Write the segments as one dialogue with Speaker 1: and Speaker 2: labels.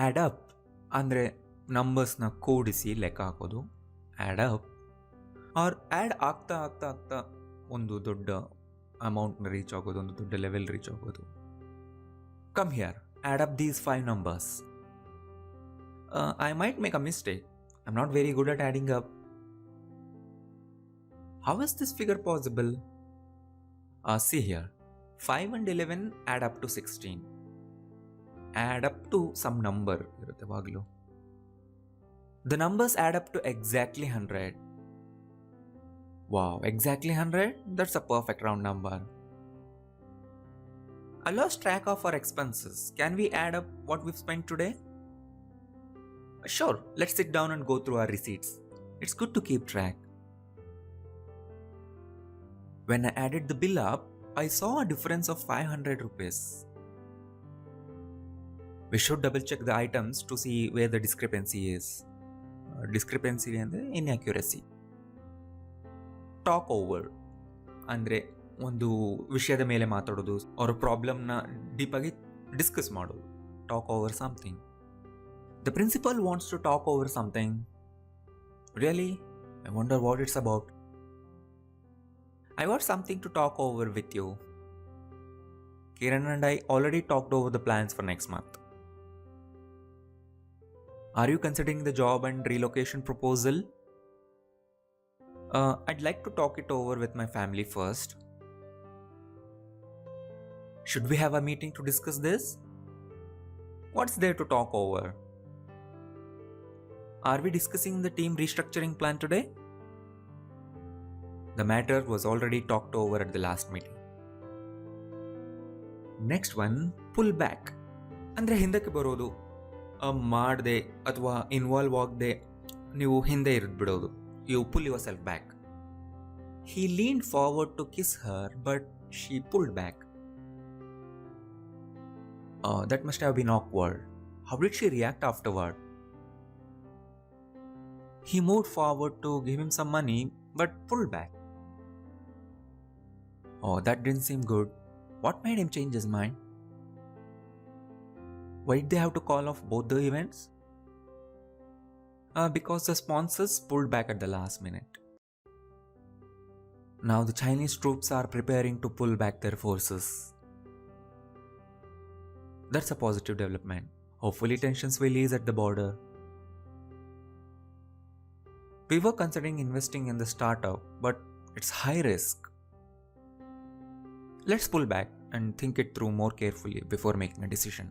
Speaker 1: Add up ಅಂದರೆ ನಂಬರ್ಸ್ನ ಕೂಡಿಸಿ ಲೆಕ್ಕ ಹಾಕೋದು, ಆ್ಯಡ್ ಅಪ್. ಆರ್ ಆ್ಯಡ್ ಆಗ್ತಾ ಆಗ್ತಾ ಆಗ್ತಾ ಒಂದು ದೊಡ್ಡ ಅಮೌಂಟ್ನ ರೀಚ್ ಆಗೋದು, ಒಂದು ದೊಡ್ಡ ಲೆವೆಲ್ ರೀಚ್ ಆಗೋದು. Come here, add up these 5 numbers. I might make a mistake. I'm not very good at adding up. How is this figure possible? See here, 5 and 11 add up to 16. Add up to some number irutte vaglu. The numbers add up to exactly 100. Wow, exactly 100? That's a perfect round number. I lost track of our expenses. Can we add up what we've spent today? Sure, let's sit down and go through our receipts. It's good to keep track. When I added the bill up, I saw a difference of 500 rupees. We should double check the items to see where the discrepancy is. Discrepancy ಅಂದರೆ inaccuracy. Talk over ಅಂದರೆ ಒಂದು ವಿಷಯದ ಮೇಲೆ ಮಾತಾಡೋದು, ಅವರ ಪ್ರಾಬ್ಲಮ್ನ ಡೀಪಾಗಿ discuss ಮಾಡೋದು. Talk over something. The principal wants to talk over something. Really? I wonder what it's about. I got something to talk over with you. Kiran and I already talked over the plans for next month. Are you considering the job and relocation proposal? I'd like to talk it over with my family first. Should we have a meeting to discuss this? What's there to talk over? Are we discussing the team restructuring plan today? The matter was already talked over at the last meeting. Next one, pull back. ಅಂದರೆ ಹಿಂದಕ್ಕೆ ಬರೋದು, ಮಾಡದೆ ಅಥವಾ involve ಆಗದೆ ನೀವು ಹಿಂದೆ ಇರಿದು ಬಿಡೋದು. You pull yourself back. He leaned forward to kiss her, but she pulled back. That must have been awkward. How did she react afterward? He moved forward to give him some money, but pulled back. Oh, that didn't seem good. What made him change his mind? Why did they have to call off both the events? Because the sponsors pulled back at the last minute. Now the Chinese troops are preparing to pull back their forces. That's a positive development. Hopefully tensions will ease at the border. We were considering investing in the startup, but it's high risk. Let's pull back and think it through more carefully before making a decision.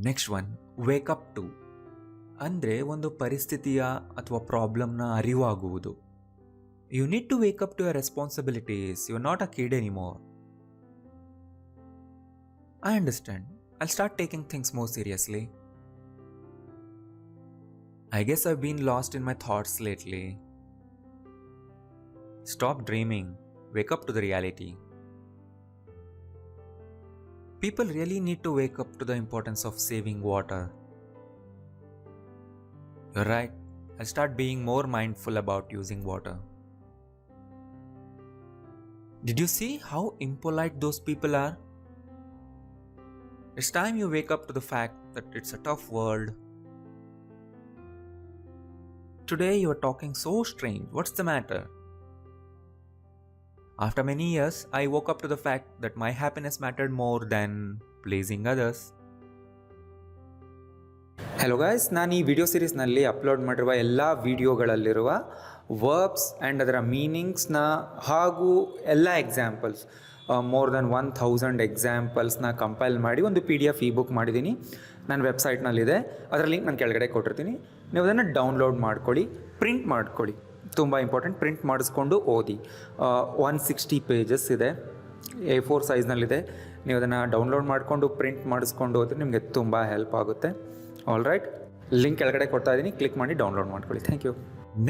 Speaker 1: Next one, wake up to. ಅಂದರೆ ಒಂದು ಪರಿಸ್ಥಿತಿಯ ಅಥವಾ ಪ್ರಾಬ್ಲಮ್ನ ಅರಿವಾಗುವುದು. You need to wake up to your responsibilities. You're not a kid anymore. I understand. I'll start taking things more seriously. I guess I've been lost in my thoughts lately. Stop dreaming. Wake up to the reality. People really need to wake up to the importance of saving water. You're right. I'll start being more mindful about using water. Did you see how impolite those people are? It's time you wake up to the fact that it's a tough world. Today you are talking so strange. What's the matter? After many years, I woke up to the fact that my happiness mattered more than pleasing others.
Speaker 2: Hello guys, ನಾನು ಈ video ಸೀರೀಸ್ನಲ್ಲಿ upload ಮಾಡಿರುವ ಎಲ್ಲ ವಿಡಿಯೋಗಳಲ್ಲಿರುವ verbs and ಅದರ ಮೀನಿಂಗ್ಸ್ನ ಹಾಗೂ ಎಲ್ಲ examples, more than 1000 ಎಕ್ಸಾಂಪಲ್ಸ್ನ compile ಮಾಡಿ ಒಂದು PDF e-book ಮಾಡಿದ್ದೀನಿ. ನನ್ನ ವೆಬ್ಸೈಟ್ನಲ್ಲಿದೆ. ಅದರ ಲಿಂಕ್ ನಾನು ಕೆಳಗಡೆ ಕೊಟ್ಟಿರ್ತೀನಿ. ನೀವು ಅದನ್ನು ಡೌನ್ಲೋಡ್ ಮಾಡ್ಕೊಳ್ಳಿ, ಪ್ರಿಂಟ್ ಮಾಡ್ಕೊಳ್ಳಿ. ತುಂಬ ಇಂಪಾರ್ಟೆಂಟ್. ಪ್ರಿಂಟ್ ಮಾಡಿಸ್ಕೊಂಡು ಓದಿ. 160 ಪೇಜಸ್ ಇದೆ, A4 ಸೈಜ್ನಲ್ಲಿದೆ. ನೀವು ಅದನ್ನು ಡೌನ್ಲೋಡ್ ಮಾಡಿಕೊಂಡು ಪ್ರಿಂಟ್ ಮಾಡಿಸ್ಕೊಂಡು ಹೋದರೆ ನಿಮಗೆ ತುಂಬ ಹೆಲ್ಪ್ ಆಗುತ್ತೆ. ಆಲ್ ರೈಟ್, ಲಿಂಕ್ ಕೆಳಗಡೆ ಕೊಡ್ತಾ ಇದ್ದೀನಿ, ಕ್ಲಿಕ್ ಮಾಡಿ ಡೌನ್ಲೋಡ್ ಮಾಡ್ಕೊಳ್ಳಿ. Thank you.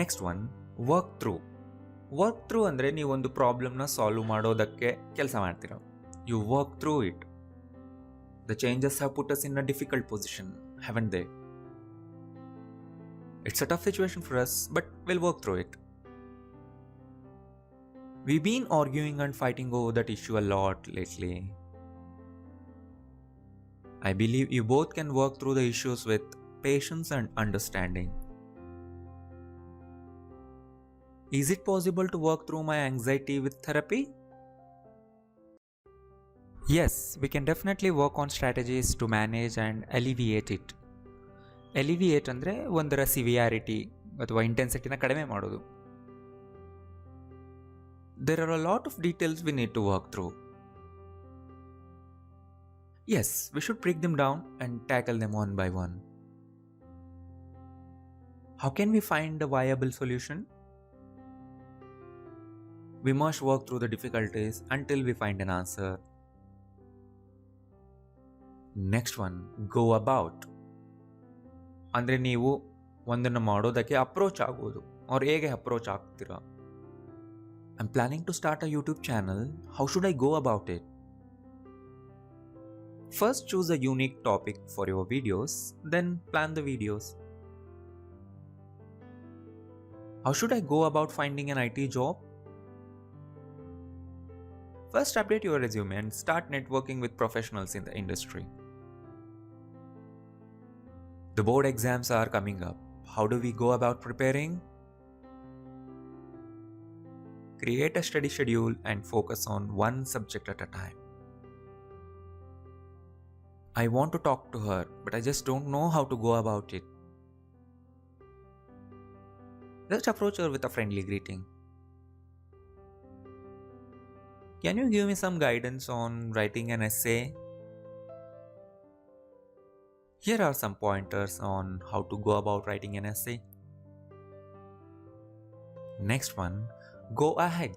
Speaker 1: Next one, work through. Work through ಅಂದರೆ ನೀವು ಒಂದು ಪ್ರಾಬ್ಲಮ್ನ ಸಾಲ್ವ್ ಮಾಡೋದಕ್ಕೆ ಕೆಲಸ ಮಾಡ್ತೀರ. You work through it. The changes have put us in a difficult position, haven't they? It's a tough situation for us, but we'll work through it. We've been arguing and fighting over that issue a lot lately. I believe you both can work through the issues with patience and understanding. Is it possible to work through my anxiety with therapy? Yes, we can definitely work on strategies to manage and alleviate it. Alleviate ಅಂದರೆ ಒಂದರ severity ಅಥವಾ ಇಂಟೆನ್ಸಿಟಿನ ಕಡಿಮೆ ಮಾಡೋದು. There are a lot of details we need to work through. Yes, we should break them down and tackle them one by one. How can we find a viable solution? We must work through the difficulties until we find an answer. Next one, go about. ಅಂದರೆ ನೀವು ಒಂದನ್ನು ಮಾಡೋದಕ್ಕೆ approach ಆಗೋದು ಅವ್ರು ಹೇಗೆ approach ಆಗ್ತೀರಾ. I'm planning to start a YouTube channel. How should I go about it? First, choose a unique topic for your videos, then plan the videos. How should I go about finding an IT job? First, update your resume and start networking with professionals in the industry. The board exams are coming up. How do we go about preparing? Create a study schedule and focus on one subject at a time. I want to talk to her, but I just don't know how to go about it. Just approach her with a friendly greeting. Can you give me some guidance on writing an essay? Here are some pointers on how to go about writing an essay. Next one, go ahead.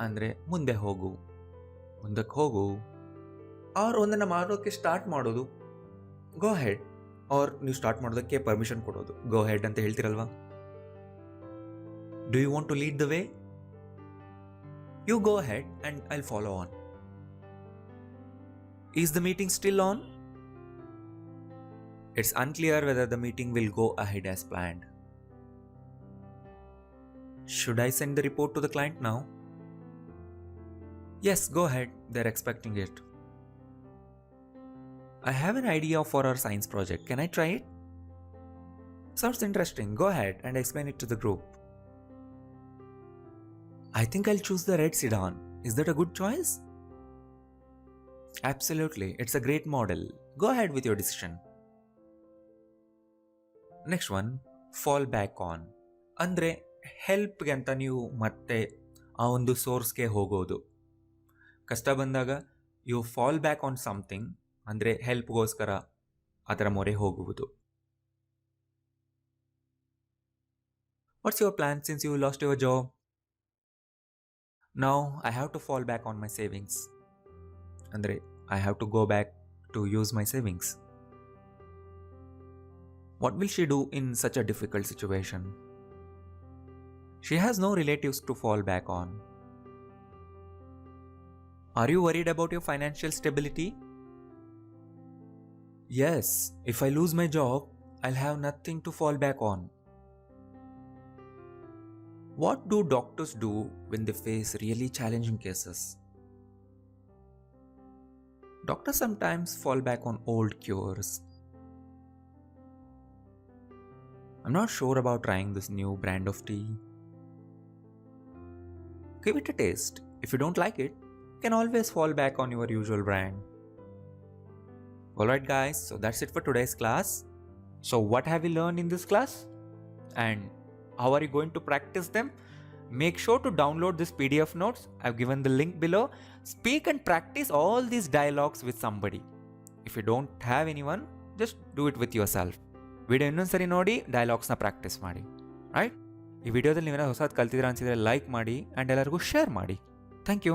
Speaker 1: ಅಂದರೆ ಮುಂದೆ ಹೋಗು, ಮುಂದಕ್ಕೆ ಹೋಗು. ಅವ್ರು ಒಂದನ್ನು ಮಾಡೋಕ್ಕೆ start ಮಾಡೋದು ಗೋ head, ಅವ್ರು ನೀವು ಸ್ಟಾರ್ಟ್ ಮಾಡೋದಕ್ಕೆ ಪರ್ಮಿಷನ್ ಕೊಡೋದು ಗೋ ಹೆಡ್ ಅಂತ ಹೇಳ್ತಿರಲ್ವಾ. Do you want to lead the way? You go ahead and I'll follow on. Is the meeting still on? It's unclear whether the meeting will go ahead as planned. Should I send the report to the client now? Yes, go ahead. They're expecting it. I have an idea for our science project. Can I try it? Sounds interesting. Go ahead and explain it to the group. I think I'll choose the red sedan. Is that a good choice? Absolutely. It's a great model. Go ahead with your decision. Next one, fall back on. ಅಂದರೆ ಹೆಲ್ಪ್ಗೆ ಅಂತ ನೀವು ಮತ್ತೆ ಆ ಒಂದು ಸೋರ್ಸ್ಗೆ ಹೋಗೋದು. ಕಷ್ಟ ಬಂದಾಗ you fall back on something, ಅಂದರೆ ಹೆಲ್ಪ್ಗೋಸ್ಕರ ಅದರ ಮೊರೆ ಹೋಗುವುದು. What's your plan since you lost your job? Now I have to fall back on my savings. ಅಂದರೆ I have to go back to use my savings. What will she do in such a difficult situation? She has no relatives to fall back on. Are you worried about your financial stability? Yes, if I lose my job, I'll have nothing to fall back on. What do doctors do when they face really challenging cases? Doctors sometimes fall back on old cures. I'm not sure about trying this new brand of tea. Give it a taste. If you don't like it, you can always fall back on your usual brand. Alright guys, so that's it for today's class. So what have we learned in this class? And how are you going to practice them? Make sure to download this PDF notes. I've given the link below. Speak and practice all these dialogues with somebody. If you don't have anyone, just do it with yourself. Video ಇನ್ನೊಂದ್ಸರಿ ನೋಡಿ ಡೈಲಾಗ್ಸ್ನ practice ಮಾಡಿ. Right, ಈ ವಿಡಿಯೋದಲ್ಲಿ ನೀವೇನೋ ಹೊಸದು ಕಲ್ತಿದ್ದೀರಾ ಅನಿಸಿದರೆ like ಮಾಡಿ ಆ್ಯಂಡ್ ಎಲ್ಲರಿಗೂ ಶೇರ್ ಮಾಡಿ. Thank you.